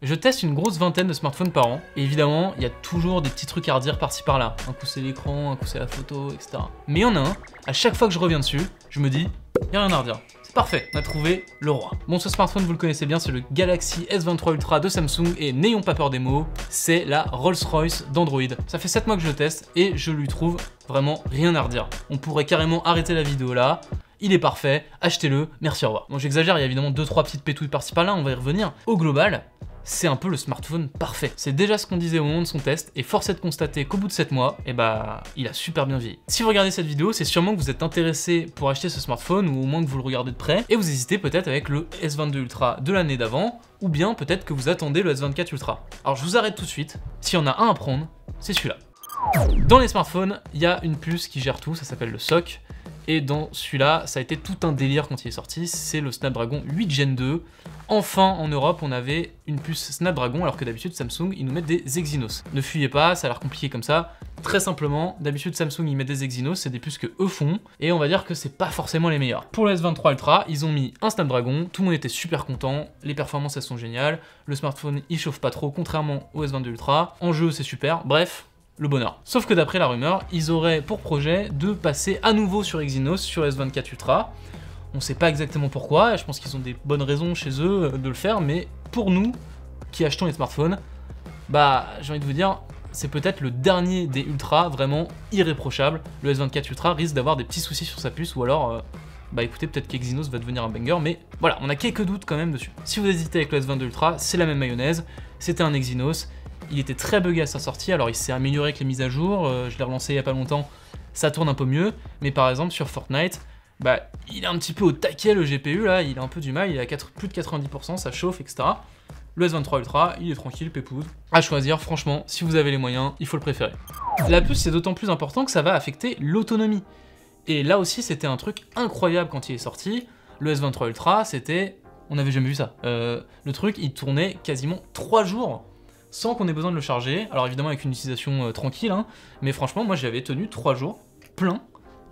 Je teste une grosse vingtaine de smartphones par an, et évidemment, il y a toujours des petits trucs à redire par-ci par-là. Un coup c'est l'écran, un coup c'est la photo, etc. Mais il y en a un, à chaque fois que je reviens dessus, je me dis, il n'y a rien à redire. C'est parfait, on a trouvé le roi. Bon, ce smartphone, vous le connaissez bien, c'est le Galaxy S23 Ultra de Samsung, et n'ayons pas peur des mots, c'est la Rolls-Royce d'Android. Ça fait 7 mois que je le teste, et je lui trouve vraiment rien à redire. On pourrait carrément arrêter la vidéo là. Il est parfait, achetez-le, merci, au revoir. Bon, j'exagère, il y a évidemment 2-3 petites pétouilles par-ci par-là, on va y revenir. Au global, c'est un peu le smartphone parfait. C'est déjà ce qu'on disait au moment de son test, et force est de constater qu'au bout de 7 mois, eh bah, il a super bien vieilli. Si vous regardez cette vidéo, c'est sûrement que vous êtes intéressé pour acheter ce smartphone, ou au moins que vous le regardez de près, et vous hésitez peut-être avec le S22 Ultra de l'année d'avant, ou bien peut-être que vous attendez le S24 Ultra. Alors je vous arrête tout de suite, s'il y en a un à prendre, c'est celui-là. Dans les smartphones, il y a une puce qui gère tout, ça s'appelle le SoC. Et dans celui-là, ça a été tout un délire quand il est sorti, c'est le Snapdragon 8 Gen 2. Enfin, en Europe, on avait une puce Snapdragon, alors que d'habitude, Samsung, ils nous mettent des Exynos. Ne fuyez pas, ça a l'air compliqué comme ça. Très simplement, d'habitude, Samsung, ils mettent des Exynos, c'est des puces que eux font, et on va dire que c'est pas forcément les meilleurs. Pour le S23 Ultra, ils ont mis un Snapdragon, tout le monde était super content, les performances, elles sont géniales, le smartphone, il chauffe pas trop, contrairement au S22 Ultra, en jeu, c'est super, bref, le bonheur. Sauf que d'après la rumeur, ils auraient pour projet de passer à nouveau sur Exynos, sur S24 Ultra. On sait pas exactement pourquoi, je pense qu'ils ont des bonnes raisons chez eux de le faire, mais pour nous, qui achetons les smartphones, bah j'ai envie de vous dire, c'est peut-être le dernier des Ultra vraiment irréprochable. Le S24 Ultra risque d'avoir des petits soucis sur sa puce, ou alors, bah écoutez, peut-être qu'Exynos va devenir un banger, mais voilà, on a quelques doutes quand même dessus. Si vous hésitez avec le S22 Ultra, c'est la même mayonnaise, c'était un Exynos. Il était très buggé à sa sortie, alors il s'est amélioré avec les mises à jour, je l'ai relancé il y a pas longtemps, ça tourne un peu mieux, mais par exemple sur Fortnite, bah il est un petit peu au taquet le GPU là, il a un peu du mal, il a plus de 90%, ça chauffe, etc. Le S23 Ultra, il est tranquille, pépouze. À choisir, franchement, si vous avez les moyens, il faut le préférer. La puce, c'est d'autant plus important que ça va affecter l'autonomie. Et là aussi, c'était un truc incroyable quand il est sorti. Le S23 Ultra, c'était... On n'avait jamais vu ça. Le truc, il tournait quasiment 3 jours sans qu'on ait besoin de le charger. Alors évidemment avec une utilisation tranquille, hein, mais franchement, moi j'avais tenu 3 jours plein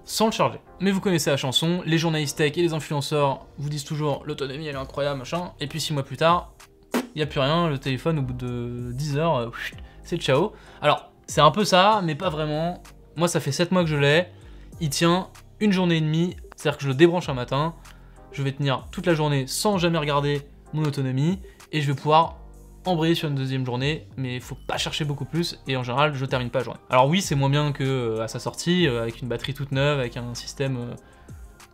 sans le charger. Mais vous connaissez la chanson, les journalistes tech et les influenceurs vous disent toujours l'autonomie elle est incroyable, machin, et puis 6 mois plus tard, il n'y a plus rien, le téléphone au bout de 10 heures, c'est ciao. Alors, c'est un peu ça, mais pas vraiment. Moi ça fait 7 mois que je l'ai, il tient une journée et demie, c'est-à-dire que je le débranche un matin, je vais tenir toute la journée sans jamais regarder mon autonomie, et je vais pouvoir embrayer sur une deuxième journée, mais il faut pas chercher beaucoup plus, et en général, je termine pas la journée. Alors oui, c'est moins bien que à sa sortie, avec une batterie toute neuve, avec un système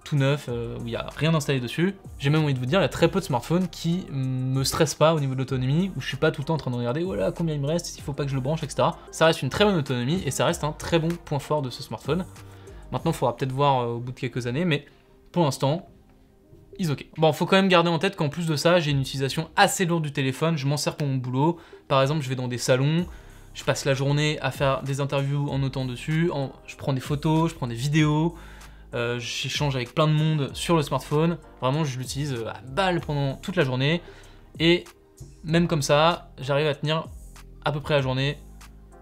tout neuf, où il n'y a rien installé dessus. J'ai même envie de vous dire, il y a très peu de smartphones qui me stressent pas au niveau de l'autonomie, où je suis pas tout le temps en train de regarder, voilà, combien il me reste, il faut pas que je le branche, etc. Ça reste une très bonne autonomie, et ça reste un très bon point fort de ce smartphone. Maintenant, il faudra peut-être voir au bout de quelques années, mais pour l'instant, ok. Bon, faut quand même garder en tête qu'en plus de ça, j'ai une utilisation assez lourde du téléphone, je m'en sers pour mon boulot. Par exemple, je vais dans des salons, je passe la journée à faire des interviews en notant dessus, je prends des photos, je prends des vidéos, j'échange avec plein de monde sur le smartphone. Vraiment, je l'utilise à balle pendant toute la journée. Et même comme ça, j'arrive à tenir à peu près la journée.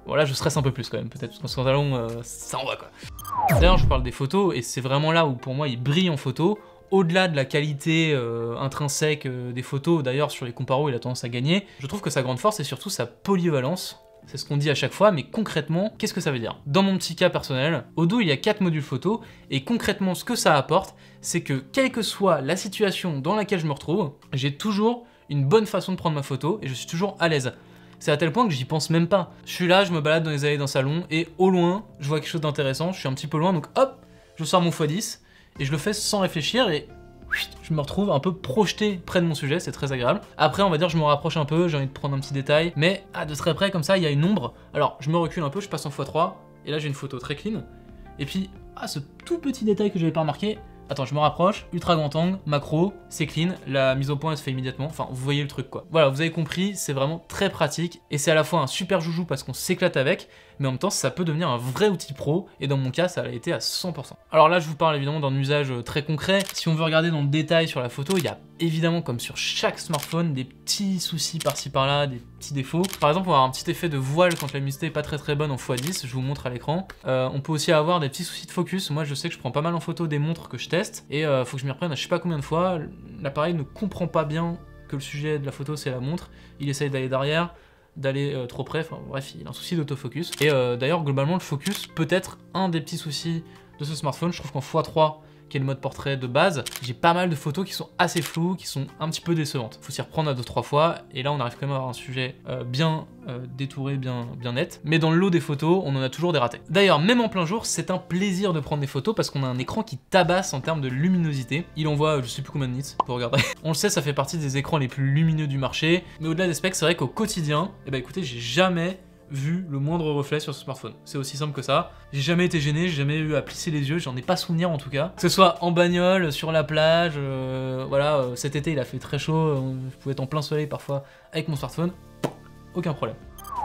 Voilà, je stresse un peu plus quand même, peut-être, parce qu'en salon, ça en va quoi. D'ailleurs, je parle des photos, et c'est vraiment là où pour moi, il brille en photo. Au-delà de la qualité intrinsèque des photos, d'ailleurs sur les comparos il a tendance à gagner, je trouve que sa grande force c'est surtout sa polyvalence. C'est ce qu'on dit à chaque fois, mais concrètement, qu'est-ce que ça veut dire? Dans mon petit cas personnel, au dos il y a 4 modules photo, et concrètement ce que ça apporte, c'est que quelle que soit la situation dans laquelle je me retrouve, j'ai toujours une bonne façon de prendre ma photo, et je suis toujours à l'aise. C'est à tel point que j'y pense même pas. Je suis là, je me balade dans les allées d'un salon, et au loin, je vois quelque chose d'intéressant, je suis un petit peu loin, donc hop, je sors mon x10, et je le fais sans réfléchir, et je me retrouve un peu projeté près de mon sujet, c'est très agréable. Après, on va dire, je me rapproche un peu, j'ai envie de prendre un petit détail, mais de très près, comme ça, il y a une ombre. Alors, je me recule un peu, je passe en x3, et là, j'ai une photo très clean. Et puis, ce tout petit détail que j'avais pas remarqué, attends, je me rapproche, ultra grand angle, macro, c'est clean, la mise au point elle se fait immédiatement, enfin vous voyez le truc quoi. Voilà, vous avez compris, c'est vraiment très pratique, et c'est à la fois un super joujou parce qu'on s'éclate avec, mais en même temps ça peut devenir un vrai outil pro, et dans mon cas ça l'a été à 100%. Alors là je vous parle évidemment d'un usage très concret, si on veut regarder dans le détail sur la photo, il y a évidemment comme sur chaque smartphone des petits soucis par-ci par-là, des petits défauts. Par exemple on va avoir un petit effet de voile quand la luminosité est pas très bonne en x10, je vous montre à l'écran. On peut aussi avoir des petits soucis de focus, moi je sais que je prends pas mal en photo des montres que je teste, et faut que je m'y reprenne à je sais pas combien de fois, l'appareil ne comprend pas bien que le sujet de la photo c'est la montre, il essaye d'aller derrière, d'aller trop près, enfin bref, il a un souci d'autofocus. Et d'ailleurs, globalement, le focus peut être un des petits soucis de ce smartphone. Je trouve qu'en x3, qui est le mode portrait de base, j'ai pas mal de photos qui sont assez floues, qui sont un petit peu décevantes. Faut s'y reprendre à 2-3 fois, et là on arrive quand même à avoir un sujet bien détouré, bien net. Mais dans le lot des photos, on en a toujours des ratés. D'ailleurs, même en plein jour, c'est un plaisir de prendre des photos parce qu'on a un écran qui tabasse en termes de luminosité. Il envoie je sais plus combien de nits, pour regarder. On le sait, ça fait partie des écrans les plus lumineux du marché, mais au-delà des specs, c'est vrai qu'au quotidien, eh ben écoutez, j'ai jamais vu le moindre reflet sur ce smartphone. C'est aussi simple que ça. J'ai jamais été gêné, j'ai jamais eu à plisser les yeux, j'en ai pas souvenir en tout cas. Que ce soit en bagnole, sur la plage, voilà, cet été il a fait très chaud, je pouvais être en plein soleil parfois avec mon smartphone, aucun problème.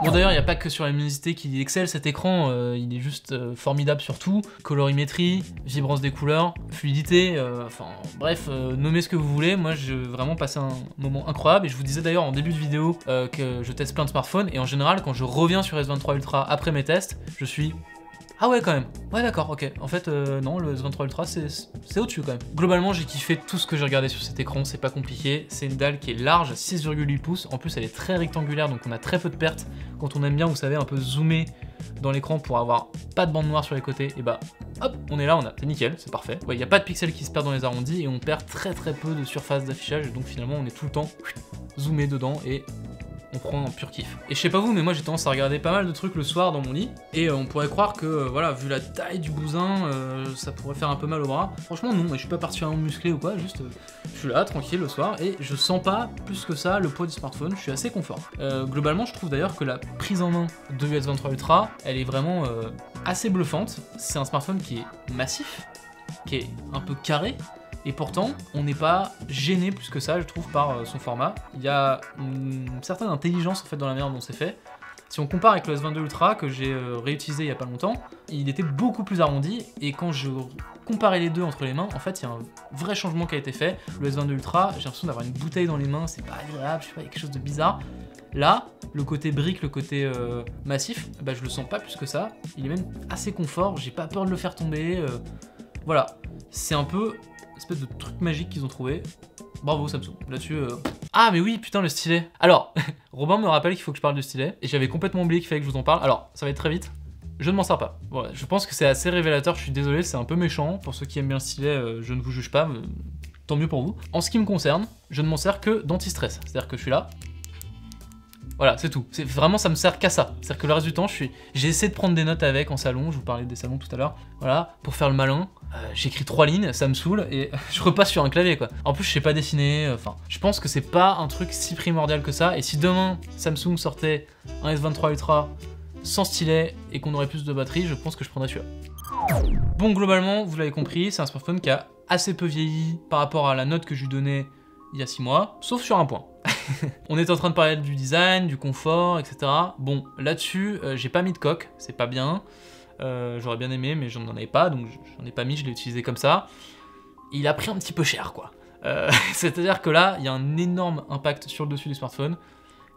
Bon d'ailleurs, il n'y a pas que sur la luminosité qu'il excelle cet écran, il est juste formidable sur tout. Colorimétrie, vibrance des couleurs, fluidité, enfin bref, nommez ce que vous voulez. Moi j'ai vraiment passé un moment incroyable et je vous disais d'ailleurs en début de vidéo que je teste plein de smartphones et en général quand je reviens sur S23 Ultra après mes tests, je suis... Ah ouais quand même, ouais d'accord, ok. En fait non, le S23 Ultra c'est au-dessus quand même. Globalement j'ai kiffé tout ce que j'ai regardé sur cet écran, c'est pas compliqué. C'est une dalle qui est large, 6,8 pouces, en plus elle est très rectangulaire donc on a très peu de pertes. Quand on aime bien, vous savez, un peu zoomer dans l'écran pour avoir pas de bande noire sur les côtés, et bah hop, on est là, c'est nickel, c'est parfait. Ouais, il n'y a pas de pixels qui se perdent dans les arrondis et on perd très peu de surface d'affichage, donc finalement on est tout le temps zoomé dedans et on prend un pur kiff. Et je sais pas vous, mais moi j'ai tendance à regarder pas mal de trucs le soir dans mon lit, et on pourrait croire que, voilà, vu la taille du bousin, ça pourrait faire un peu mal au bras. Franchement non, je suis pas particulièrement musclé ou quoi, juste je suis là, tranquille le soir, et je sens pas plus que ça le poids du smartphone, je suis assez confort. Globalement, je trouve d'ailleurs que la prise en main de S23 Ultra, elle est vraiment assez bluffante. C'est un smartphone qui est massif, qui est un peu carré, et pourtant, on n'est pas gêné plus que ça, je trouve, par son format. Il y a une certaine intelligence en fait dans la manière dont c'est fait. Si on compare avec le S22 Ultra que j'ai réutilisé il y a pas longtemps, il était beaucoup plus arrondi, et quand je comparais les deux entre les mains, en fait, il y a un vrai changement qui a été fait. Le S22 Ultra, j'ai l'impression d'avoir une bouteille dans les mains, c'est pas agréable, je sais pas, il y a quelque chose de bizarre. Là, le côté brique, le côté massif, bah, je le sens pas plus que ça. Il est même assez confort, j'ai pas peur de le faire tomber. Voilà, c'est un peu une espèce de truc magique qu'ils ont trouvé. Bravo Samsung, là-dessus... Ah mais oui, putain, le stylet. Alors, Robin me rappelle qu'il faut que je parle du stylet, et j'avais complètement oublié qu'il fallait que je vous en parle. Alors, ça va être très vite. Je ne m'en sers pas. Voilà, je pense que c'est assez révélateur, je suis désolé, c'est un peu méchant. Pour ceux qui aiment bien le stylet, je ne vous juge pas, mais tant mieux pour vous. En ce qui me concerne, je ne m'en sers que d'anti-stress. C'est-à-dire que je suis là. Voilà, c'est tout. Vraiment, ça me sert qu'à ça. C'est-à-dire que le reste du temps, j'ai essayé de prendre des notes avec en salon, je vous parlais des salons tout à l'heure. Voilà, pour faire le malin. J'écris 3 lignes, ça me saoule, et je repasse sur un clavier, quoi. En plus, je sais pas dessiner, enfin... je pense que c'est pas un truc si primordial que ça, et si demain, Samsung sortait un S23 Ultra sans stylet, et qu'on aurait plus de batterie, je pense que je prendrais celui-là. Bon, globalement, vous l'avez compris, c'est un smartphone qui a assez peu vieilli par rapport à la note que je lui donnais il y a 6 mois, sauf sur un point. On est en train de parler du design, du confort, etc. Bon, là-dessus, j'ai pas mis de coque, c'est pas bien. J'aurais bien aimé, mais j'en avais pas, donc j'en ai pas mis, je l'ai utilisé comme ça. Il a pris un petit peu cher, quoi. C'est-à-dire que là, il y a un énorme impact sur le dessus du smartphone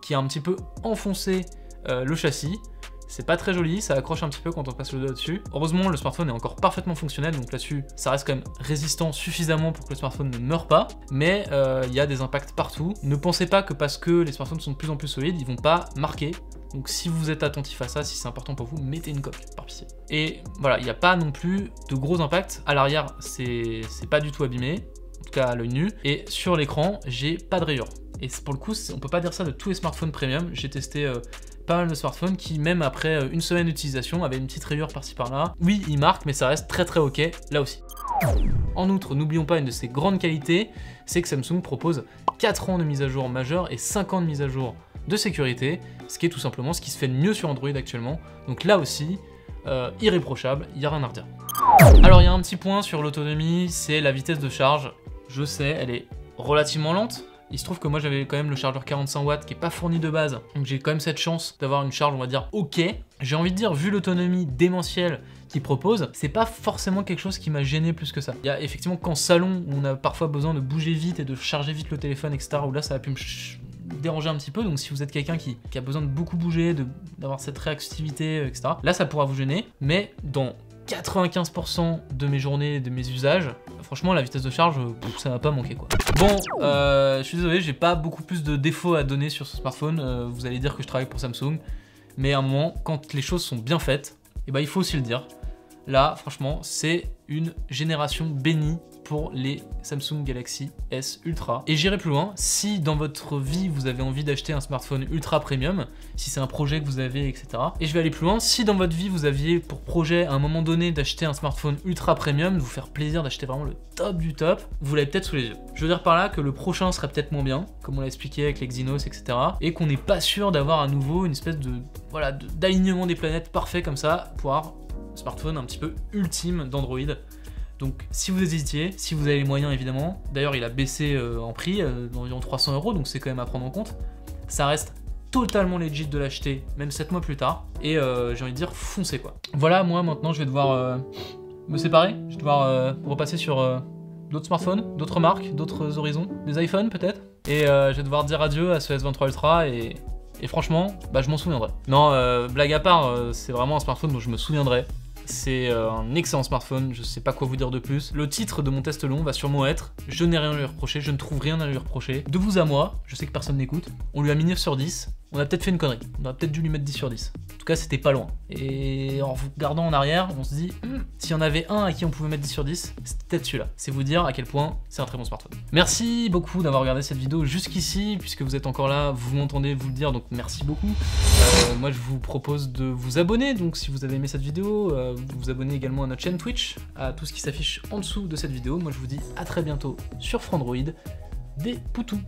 qui a un petit peu enfoncé le châssis. C'est pas très joli, ça accroche un petit peu quand on passe le doigt dessus. Heureusement, le smartphone est encore parfaitement fonctionnel, donc là-dessus, ça reste quand même résistant suffisamment pour que le smartphone ne meure pas, mais il y a des impacts partout. Ne pensez pas que parce que les smartphones sont de plus en plus solides, ils vont pas marquer. Donc si vous êtes attentif à ça, si c'est important pour vous, mettez une coque, par pitié. Et voilà, il n'y a pas non plus de gros impacts. À l'arrière, c'est pas du tout abîmé, en tout cas à l'œil nu. Et sur l'écran, j'ai pas de rayures. Et pour le coup, on peut pas dire ça de tous les smartphones premium. J'ai testé pas mal de smartphones qui, même après une semaine d'utilisation, avaient une petite rayure par-ci par-là. Oui, il marque, mais ça reste très ok, là aussi. En outre, n'oublions pas une de ses grandes qualités, c'est que Samsung propose 4 ans de mise à jour majeure et 5 ans de mise à jour de sécurité, ce qui est tout simplement ce qui se fait de mieux sur Android actuellement. Donc là aussi, irréprochable, il n'y a rien à redire. Alors il y a un petit point sur l'autonomie, c'est la vitesse de charge. Je sais, elle est relativement lente. Il se trouve que moi j'avais quand même le chargeur 45 watts qui est pas fourni de base, donc j'ai quand même cette chance d'avoir une charge, on va dire, ok. J'ai envie de dire, vu l'autonomie démentielle qu'il propose, c'est pas forcément quelque chose qui m'a gêné plus que ça. Il y a effectivement qu'en salon, où on a parfois besoin de bouger vite et de charger vite le téléphone, etc., où là ça a pu me déranger un petit peu, donc si vous êtes quelqu'un qui a besoin de beaucoup bouger, d'avoir cette réactivité, etc., là ça pourra vous gêner, mais dans 95% de mes journées, de mes usages. Franchement, la vitesse de charge, ça m'a pas manqué quoi. Bon, je suis désolé, j'ai pas beaucoup plus de défauts à donner sur ce smartphone. Vous allez dire que je travaille pour Samsung, mais à un moment, quand les choses sont bien faites, et ben il faut aussi le dire. Là, franchement, c'est une génération bénie pour les Samsung Galaxy S Ultra. Et j'irai plus loin, si dans votre vie vous avez envie d'acheter un smartphone ultra premium, si c'est un projet que vous avez, etc. Et je vais aller plus loin, si dans votre vie vous aviez pour projet à un moment donné d'acheter un smartphone ultra premium, de vous faire plaisir d'acheter vraiment le top du top, vous l'avez peut-être sous les yeux. Je veux dire par là que le prochain serait peut-être moins bien, comme on l'a expliqué avec les Exynos, etc. Et qu'on n'est pas sûr d'avoir à nouveau une espèce de voilà d'alignement des planètes parfait comme ça, pour avoir un smartphone un petit peu ultime d'Android. Donc si vous hésitiez, si vous avez les moyens évidemment, d'ailleurs il a baissé en prix d'environ 300 €, donc c'est quand même à prendre en compte, ça reste totalement legit de l'acheter, même 7 mois plus tard, et j'ai envie de dire foncez quoi. Voilà, moi maintenant je vais devoir me séparer, je vais devoir repasser sur d'autres smartphones, d'autres marques, d'autres horizons, des iPhones peut-être, et je vais devoir dire adieu à ce S23 Ultra, et franchement, bah, je m'en souviendrai. Non, blague à part, c'est vraiment un smartphone dont je me souviendrai. C'est un excellent smartphone, je sais pas quoi vous dire de plus. Le titre de mon test long va sûrement être « Je n'ai rien à lui reprocher, je ne trouve rien à lui reprocher ». De vous à moi, je sais que personne n'écoute, on lui a mis 9 sur 10, on a peut-être fait une connerie, on aurait peut-être dû lui mettre 10 sur 10. En tout cas, c'était pas loin. Et en regardant en arrière, on se dit s'il y en avait un à qui on pouvait mettre 10 sur 10, c'était peut-être celui-là. C'est vous dire à quel point c'est un très bon smartphone. Merci beaucoup d'avoir regardé cette vidéo jusqu'ici, puisque vous êtes encore là, vous m'entendez vous le dire, donc merci beaucoup. Moi, je vous propose de vous abonner, donc si vous avez aimé cette vidéo, vous abonnez également à notre chaîne Twitch, à tout ce qui s'affiche en dessous de cette vidéo. Moi, je vous dis à très bientôt sur Frandroid. Des poutous.